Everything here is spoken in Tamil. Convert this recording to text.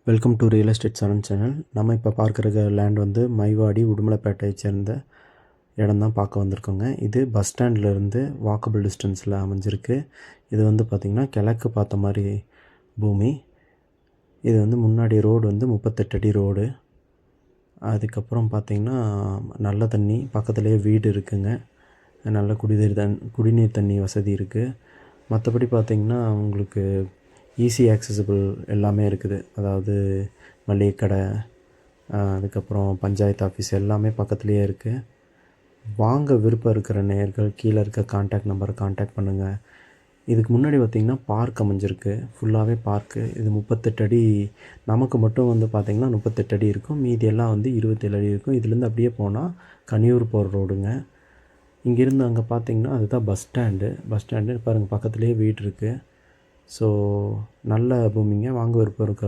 Welcome to real estate channel. நம்ம இப்போ பார்க்குற லேண்ட் வந்து மைவாடி உடுமலைப்பேட்டையை சேர்ந்த இடம் தான் பார்க்க வந்திருக்கோங்க. இது பஸ் ஸ்டாண்ட்லேருந்து வாக்கபிள் டிஸ்டன்ஸில் அமைஞ்சிருக்கு. இது வந்து பார்த்திங்கன்னா கிழக்கு பார்த்த மாதிரி பூமி. இது வந்து முன்னாடி ரோடு வந்து 38 அடி ரோடு. அதுக்கப்புறம் பார்த்திங்கன்னா நல்ல தண்ணி, பக்கத்துலேயே வீடு இருக்குங்க. நல்ல குடிநீர் தண்ணி வசதி இருக்குது. மற்றபடி பார்த்திங்கன்னா உங்களுக்கு ஈஸி ஆக்சஸபிள் எல்லாமே இருக்குது. அதாவது மளிகை கடை, அதுக்கப்புறம் பஞ்சாயத்து ஆஃபீஸ் எல்லாமே பக்கத்துலேயே இருக்குது. வாங்க விருப்பம் இருக்கிற நேயர்கள் கீழே இருக்க கான்டாக்ட் நம்பரை கான்டாக்ட் பண்ணுங்கள். இதுக்கு முன்னாடி பார்த்திங்கன்னா பார்க் அமைஞ்சிருக்கு, ஃபுல்லாகவே பார்க்கு. இது 38 அடி, நமக்கு மட்டும் வந்து பார்த்திங்கன்னா 38 அடி இருக்கும். மீதி எல்லாம் வந்து 27 அடி இருக்கும். இதுலேருந்து அப்படியே போனால் கனியூர் போகிற ரோடுங்க. இங்கேருந்து அங்கே பார்த்திங்கன்னா அதுதான் பஸ் ஸ்டாண்டு பாருங்கள், பக்கத்துலேயே வீடு இருக்குது. ஸோ நல்ல பூமிங்க. வாங்க விருப்பம் இருக்க